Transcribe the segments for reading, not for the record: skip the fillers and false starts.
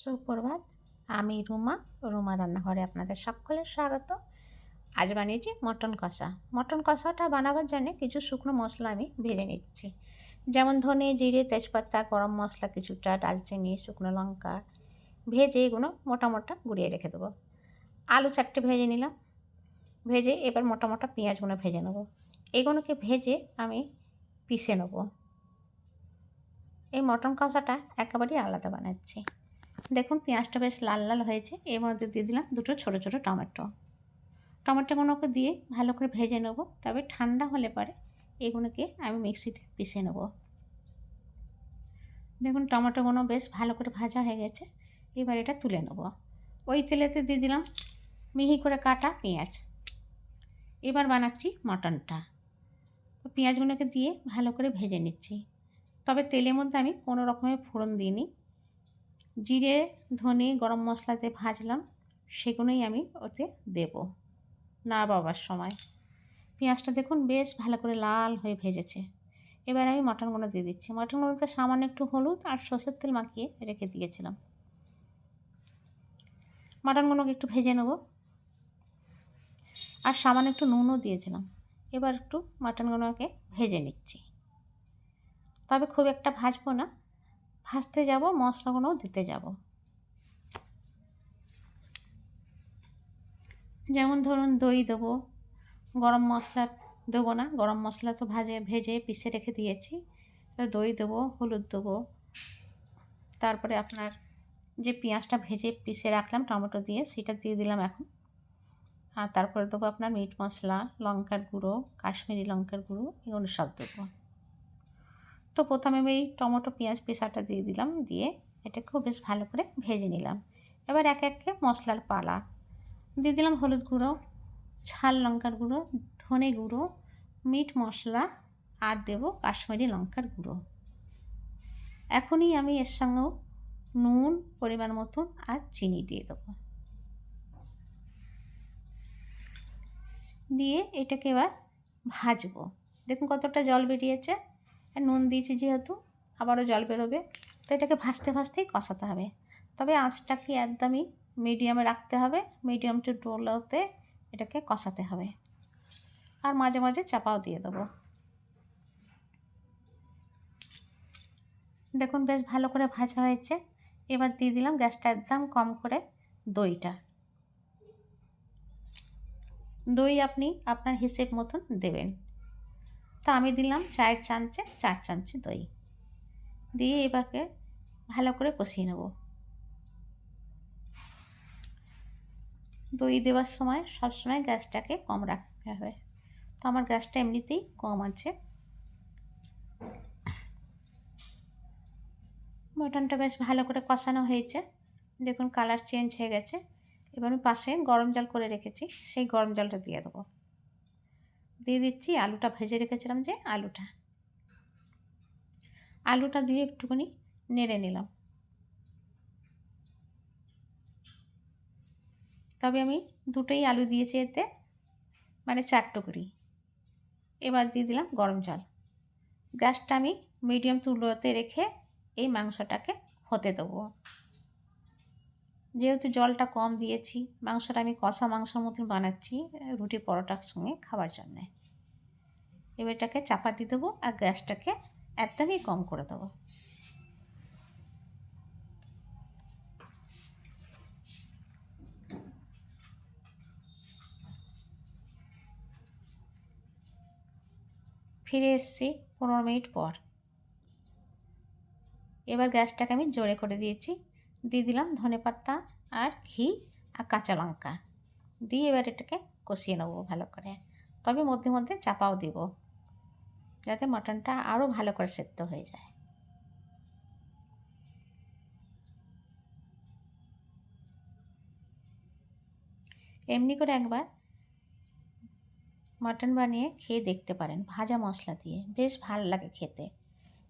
সুপ্রভাত। আমি রুমা রান্নাঘরে আপনাদের সকলের স্বাগত। আজ বানিয়েছি মটন কষা। মটন কষাটা বানাবার জন্য কিছু শুকনো মশলা আমি ভেজে নিচ্ছি, যেমন ধনে, জিরে, তেজপাতা, গরম মশলা কিছুটা, দালচিনি, শুকনো লঙ্কা ভেজে এগুলো মোটা মোটা গুঁড়িয়ে রেখে দেবো। আলু 4টে ভেজে নিলাম। ভেজে এবার মোটা মোটা পেঁয়াজগুলো ভেজে নেব। এগুলোকে ভেজে আমি পিষে নেব। এই মটন কষাটা একেবারেই আলাদা বানাচ্ছি। দেখুন পেঁয়াজটা বেশ লাল লাল হয়েছে। এর মধ্যে দিয়ে দিলাম দুটো ছোটো ছোটো টমেটোগুলোকে দিয়ে ভালো করে ভেজে নেব। তবে ঠান্ডা হলে পরে এগুলোকে আমি মিক্সিতে পিষে নেব। দেখুন টমেটোগুলো বেশ ভালো করে ভাজা হয়ে গেছে। এবার এটা তুলে নেব। ওই তেলেতে দিয়ে দিলাম মিহি করে কাটা পেঁয়াজ। এবার বানাচ্ছি মটনটা। পেঁয়াজগুলোকে দিয়ে ভালো করে ভেজে নিচ্ছি। তবে তেলের মধ্যে আমি কোনো রকমের ফোড়ন দিইনি। জিরে, ধনে, গরম মশলাতে ভাজলাম, সেগুলোই আমি ওতে দেব নাড়াবার সময়। পেঁয়াজটা দেখুন বেশ ভালো করে লাল হয়ে ভেজেছে। এবার আমি মটনগুলো দিয়ে দিচ্ছি। মটনগুলোতে সামান্য একটু হলুদ আর সরষের তেল মাখিয়ে রেখে দিয়েছিলাম। মটনগুলোকে একটু ভেজে নেব আর সামান্য একটু নুনও দিয়েছিলাম। এবার একটু মটনগুলোকে ভেজে নিচ্ছি, তবে খুব একটা ভাজবো না, ভাজতে যাব, মশলাগুলোও দিতে যাব। যেমন ধরুন দই দেবো, গরম মশলা দেবো না, গরম মশলা তো ভেজে পিষে রেখে দিয়েছি। দই দেবো, হলুদ দেবো, তারপরে আপনার যে পেঁয়াজটা ভেজে পিষে রাখলাম টমেটো দিয়ে, সেটা দিয়ে দিলাম এখন। আর তারপরে দেবো আপনার মিট মশলা, লঙ্কার গুঁড়ো, কাশ্মীরি লঙ্কার গুঁড়ো, এগুলো সব দেবো। তো প্রথমে আমি এই টমেটো পেঁয়াজ পেষাটা দিয়ে দিলাম, দিয়ে এটাকেও বেশ ভালো করে ভেজে নিলাম। এবার একে একে মশলার পালা দিয়ে দিলাম। হলুদ গুঁড়ো, ঝাল লঙ্কার গুঁড়ো, ধনে গুঁড়ো, মিট মশলা আর দেবো কাশ্মীরি লঙ্কার গুঁড়ো। এখনই আমি এর সঙ্গেও নুন পরিমাণ মতন আর চিনি দিয়ে দেবো। দিয়ে এটাকে এবার ভাজবো। দেখুন কতটা জল বেরিয়েছে। নুন দিয়েছি যেহেতু আবারও জল বেরোবে, তো এটাকে ভাজতে ভাজতেই কষাতে হবে। তবে আঁচটাকে একদমই মিডিয়ামে রাখতে হবে। মিডিয়াম টু লোতে এটাকে কষাতে হবে। আর মাঝে মাঝে চাপাও দিয়ে দেবো। দেখুন বেশ ভালো করে ভাজা হয়েছে। এবার দিয়ে দিলাম গ্যাসটা একদম কম করে দইটা। দই আপনি আপনার হিসেব মতন দেবেন। তো আমি দিলাম 4 চামচে দই দিয়ে এবারকে ভালো করে কষিয়ে নেব। দই দেওয়ার সময় সবসময় গ্যাসটাকে কম রাখতে হবে। তো আমার গ্যাসটা এমনিতেই কম আছে। মটনটা বেশ ভালো করে কষানো হয়েছে। দেখুন কালার চেঞ্জ হয়ে গেছে। এবার আমি পাশে গরম জল করে রেখেছি, সেই গরম জলটা দিয়ে দেবো। দিয়ে দিচ্ছি আলুটা ভেজে রেখেছিলাম, যে আলুটা দিয়ে একটুখানি নেড়ে নিলাম। তবে আমি দুটোই আলু দিয়েছি এতে, মানে 4 টুকরি। এবার দিয়ে দিলাম গরম জল। গ্যাসটা আমি মিডিয়াম টু লোতে রেখে এই মাংসটাকে হতে দেবো। যেহেতু জলটা কম দিয়েছি, মাংসটা আমি কষা মাংসের মতন বানাচ্ছি রুটি পরোটার সঙ্গে খাবার জন্যে। এবার এটাকে চাপা দিয়ে দেবো আর গ্যাসটাকে একদমই কম করে দেবো। ফিরে এসেছি 15 মিনিট পর। এবার গ্যাসটাকে আমি জোরে করে দিয়েছি। দিয়ে দিলাম ধনেপাতা আর ঘি আর কাঁচা লঙ্কা দিয়ে এবার এটাকে কষিয়ে নেবো ভালো করে। তবে মধ্যে মধ্যে চাপাও দেব, যাতে মাটনটা আরও ভালো করে সেদ্ধ হয়ে যায়। এমনি করে একবার মাটন বানিয়ে খেয়ে দেখতে পারেন ভাজা মশলা দিয়ে, বেশ ভালো লাগে খেতে।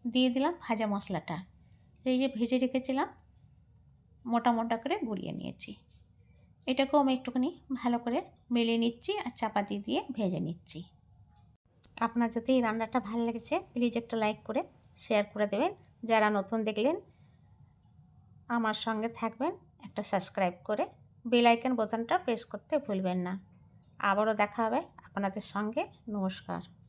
দিয়ে দিলাম ভাজা মশলাটা, এই যে ভেজে রেখেছিলাম মোটা মোটা করে গুঁড়িয়ে নিয়েছি। এটাকেও আমি একটুখানি ভালো করে মেলে নিচ্ছি আর চাপা দিয়ে ভেজে নিচ্ছি। আপনার যদি এই রান্নাটা ভালো লেগেছে প্লিজ একটা লাইক করে শেয়ার করে দেবেন। যারা নতুন দেখলেন আমার সঙ্গে থাকবেন, একটা সাবস্ক্রাইব করে বেল আইকন বোতামটা প্রেস করতে ভুলবেন না। আবারও দেখা হবে আপনাদের সঙ্গে। নমস্কার।